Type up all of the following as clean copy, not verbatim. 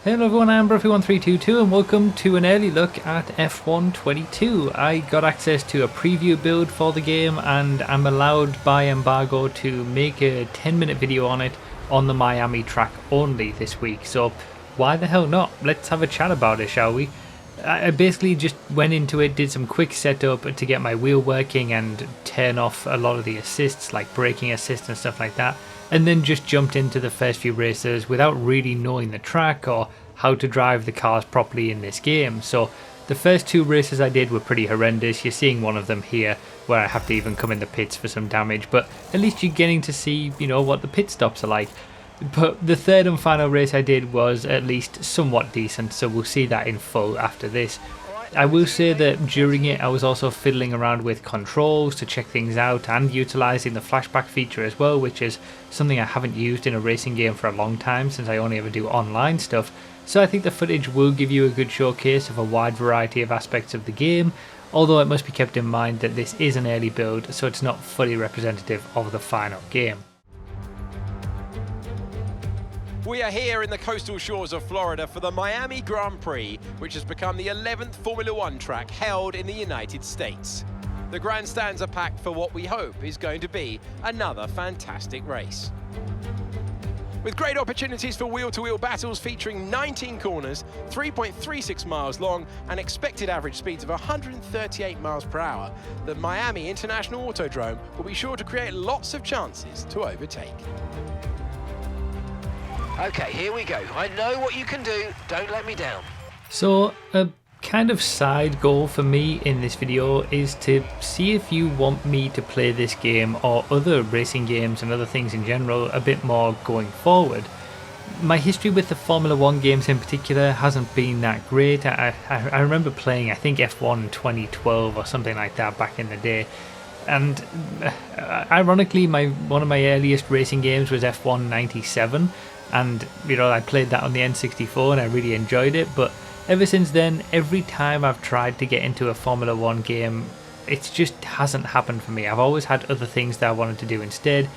Hello everyone, I'm Bruffy1322 and welcome to an early look at F1 22. I got access to a preview build for the game and I'm allowed by embargo to make a 10-minute video on it on the Miami track only this week. So why the hell not? Let's have a chat about it, shall we? I basically just went into it, did some quick setup to get my wheel working and turn off a lot of the assists like braking assist and stuff like that, and then just jumped into the first few races without really knowing the track or how to drive the cars properly in this game. So the first two races I did were pretty horrendous. You're seeing one of them here where I have to even come in the pits for some damage, but at least you're getting to see, you know, what the pit stops are like. But the third and final race I did was at least somewhat decent, so we'll see that in full after this. I will say that during it I was also fiddling around with controls to check things out and utilising the flashback feature as well, which is something I haven't used in a racing game for a long time since I only ever do online stuff. So I think the footage will give you a good showcase of a wide variety of aspects of the game, although it must be kept in mind that this is an early build, so it's not fully representative of the final game. We are here in the coastal shores of Florida for the Miami Grand Prix, which has become the 11th Formula One track held in the United States. The grandstands are packed for what we hope is going to be another fantastic race. With great opportunities for wheel-to-wheel battles featuring 19 corners, 3.36 miles long and expected average speeds of 138 miles per hour, the Miami International Autodrome will be sure to create lots of chances to overtake. Okay, here we go. I know what you can do. Don't let me down. So a kind of side goal for me in this video is to see if you want me to play this game or other racing games and other things in general a bit more going forward. My history with the Formula One games in particular hasn't been that great. I remember playing, I think, F1 2012 or something like that back in the day. And ironically, one of my earliest racing games was F1 97. And, you know, I played that on the N64 and I really enjoyed it. But ever since then, every time I've tried to get into a Formula One game, it just hasn't happened for me. I've always had other things that I wanted to do instead.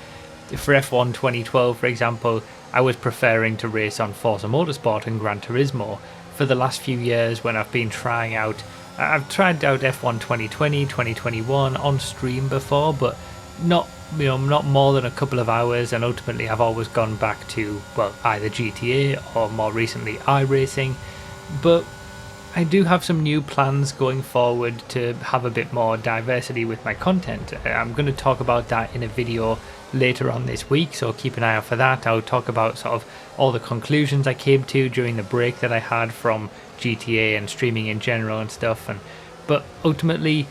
For F1 2012, for example, I was preferring to race on Forza Motorsport and Gran Turismo. For the last few years when I've been trying out, I've tried out F1 2020, 2021 on stream before, but not more than a couple of hours, and ultimately I've always gone back to, well, either GTA or more recently iRacing. But I do have some new plans going forward to have a bit more diversity with my content. I'm going to talk about that in a video later on this week, so keep an eye out for that. I'll talk about sort of all the conclusions I came to during the break that I had from GTA and streaming in general and stuff. But ultimately,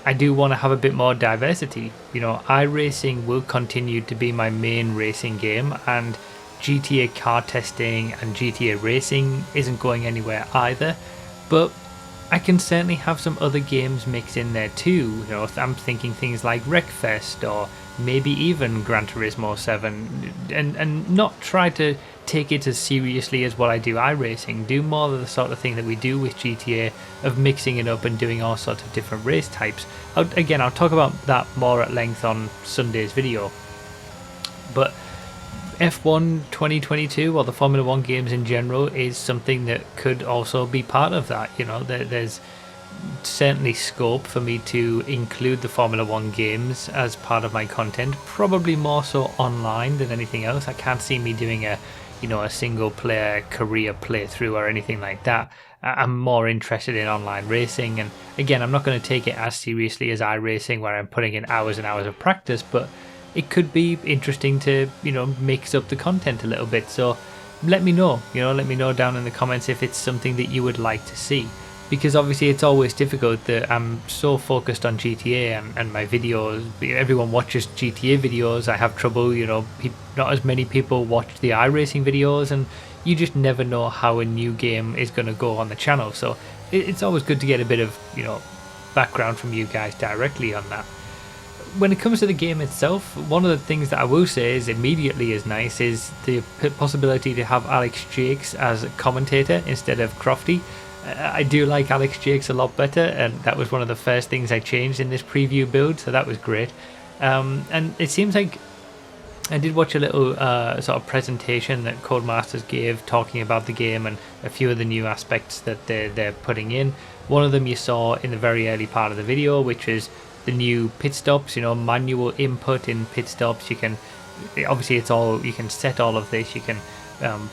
I do want to have a bit more diversity. You know, iRacing will continue to be my main racing game, and GTA car testing and GTA racing isn't going anywhere either. But I can certainly have some other games mixed in there too. You know, I'm thinking things like Wreckfest or maybe even Gran Turismo 7, and not try to take it as seriously as what I do iRacing. Do more of the sort of thing that we do with GTA, of mixing it up and doing all sorts of different race types. I'll talk about that more at length on Sunday's video. But F1 2022, or the Formula One games in general, is something that could also be part of that. You know, there's certainly scope for me to include the Formula One games as part of my content, probably more so online than anything else. I can't see me doing a single player career playthrough or anything like that. I'm more interested in online racing, and again, I'm not going to take it as seriously as iRacing where I'm putting in hours and hours of practice, but it could be interesting to, you know, mix up the content a little bit. So let me know down in the comments if it's something that you would like to see. Because obviously it's always difficult that I'm so focused on GTA and my videos. Everyone watches GTA videos. I have trouble, you know, not as many people watch the iRacing videos, and you just never know how a new game is going to go on the channel. So it's always good to get a bit of, you know, background from you guys directly on that. When it comes to the game itself, one of the things that I will say is immediately is nice is the possibility to have Alex Jakes as a commentator instead of Crofty. I do like Alex Jakes a lot better, and that was one of the first things I changed in this preview build, so that was great. And it seems like I did watch a little sort of presentation that Codemasters gave talking about the game and a few of the new aspects that they're putting in. One of them you saw in the very early part of the video, which is the new pit stops, you know, manual input in pit stops. You can, obviously it's all, you can set all of this, you can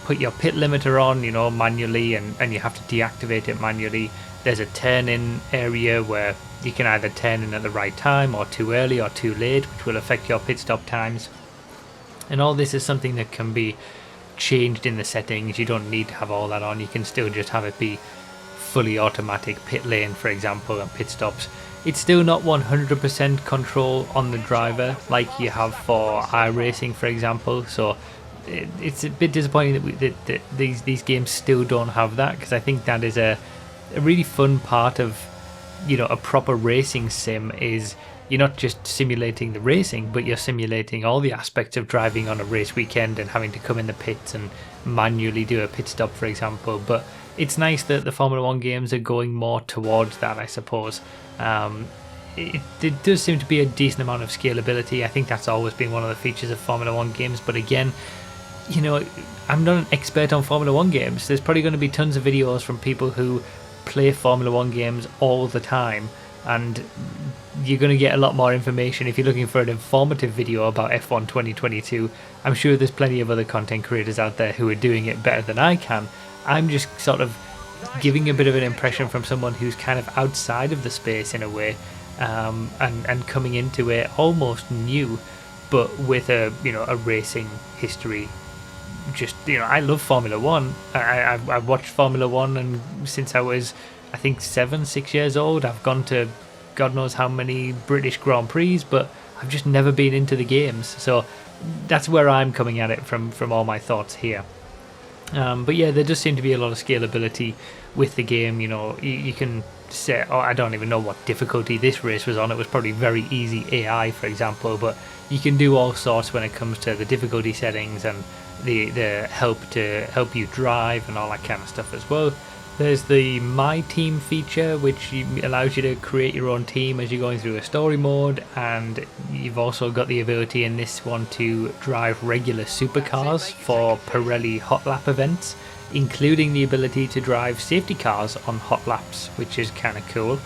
put your pit limiter on, you know, manually, and you have to deactivate it manually. There's a turn in area where you can either turn in at the right time or too early or too late, which will affect your pit stop times. And all this is something that can be changed in the settings. You don't need to have all that on. You can still just have it be fully automatic pit lane, for example, and pit stops. It's still not 100% control on the driver like you have for iRacing, for example. So it's a bit disappointing that these games still don't have that, because I think that is a really fun part of, you know, a proper racing sim. Is you're not just simulating the racing, but you're simulating all the aspects of driving on a race weekend and having to come in the pits and manually do a pit stop, for example. But it's nice that the Formula 1 games are going more towards that, I suppose. It does seem to be a decent amount of scalability. I think that's always been one of the features of Formula 1 games. But again, you know, I'm not an expert on Formula 1 games. There's probably going to be tons of videos from people who play Formula 1 games all the time, and you're going to get a lot more information if you're looking for an informative video about F1 2022. I'm sure there's plenty of other content creators out there who are doing it better than I can. I'm just sort of giving a bit of an impression from someone who's kind of outside of the space in a way, and coming into it almost new, but with a, you know, a racing history. Just, you know, I love Formula 1. I've watched Formula 1 and since I was, I think, 6 years old. I've gone to God knows how many British Grand Prix, but I've just never been into the games. So that's where I'm coming at it from all my thoughts here. But yeah, there does seem to be a lot of scalability with the game. You know, you can set, I don't even know what difficulty this race was on. It was probably very easy AI, for example, but you can do all sorts when it comes to the difficulty settings and the help to help you drive and all that kind of stuff as well. There's the My Team feature, which allows you to create your own team as you're going through a story mode, and you've also got the ability in this one to drive regular supercars for Pirelli hot lap events, including the ability to drive safety cars on hot laps, which is kind of cool.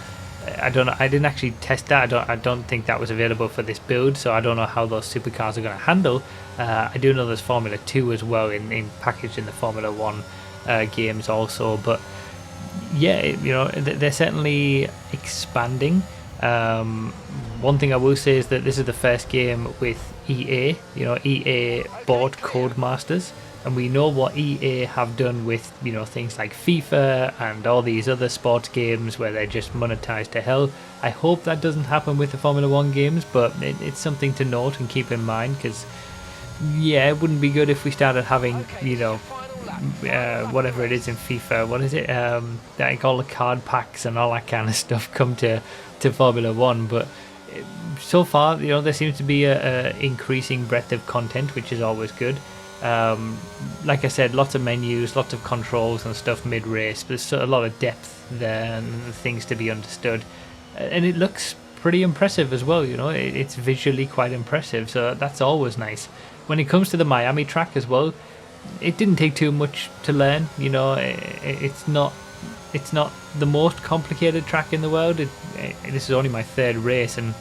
I don't know, I didn't actually test that. I don't think that was available for this build, so I don't know how those supercars are going to handle. I do know there's Formula 2 as well in packaged in the Formula 1 games also, but yeah, you know, they're certainly expanding. One thing I will say is that this is the first game with EA. You know, EA bought Codemasters, and we know what EA have done with, you know, things like FIFA and all these other sports games where they're just monetized to hell. I hope that doesn't happen with the Formula 1 games, but it's something to note and keep in mind, because yeah, it wouldn't be good if we started having, you know, whatever it is in FIFA, what is it, like all the card packs and all that kind of stuff come to Formula 1. But so far, you know, there seems to be a increasing breadth of content, which is always good. Like I said, lots of menus, lots of controls and stuff mid-race. There's a lot of depth there and things to be understood, and it looks pretty impressive as well. You know, it's visually quite impressive, so that's always nice. When it comes to the Miami track as well, it didn't take too much to learn. You know, it's not the most complicated track in the world. This is only my third race, and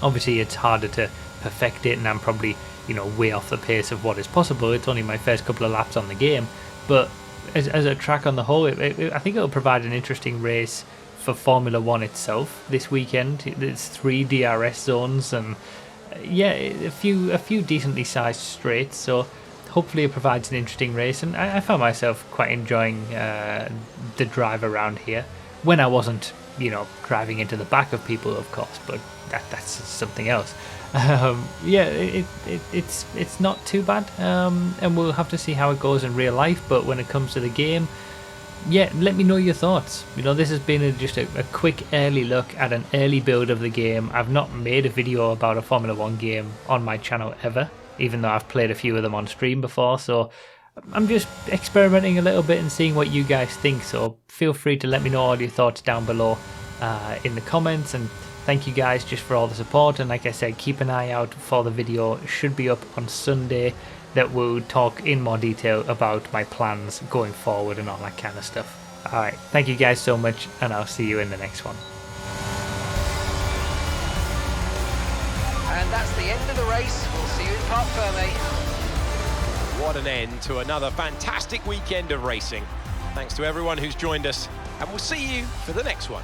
obviously it's harder to perfect it, and I'm probably, you know, way off the pace of what is possible. It's only my first couple of laps on the game, but as a track on the whole, I think it'll provide an interesting race for Formula 1 itself this weekend. There's 3 DRS zones and yeah, a few decently sized straights, so hopefully it provides an interesting race. And I found myself quite enjoying the drive around here when I wasn't, you know, driving into the back of people, of course, but that's something else. Yeah, it's not too bad, and we'll have to see how it goes in real life. But when it comes to the game, yeah, let me know your thoughts. You know, this has been just a quick early look at an early build of the game. I've not made a video about a Formula 1 game on my channel ever, even though I've played a few of them on stream before, so I'm just experimenting a little bit and seeing what you guys think. So feel free to let me know all your thoughts down below in the comments, and thank you guys just for all the support, and like I said, keep an eye out for the video. It should be up on Sunday that will talk in more detail about my plans going forward and all that kind of stuff. Alright, thank you guys so much, and I'll see you in the next one. And that's the end of the race. We'll see you in Parc Fermé. What an end to another fantastic weekend of racing. Thanks to everyone who's joined us, and we'll see you for the next one.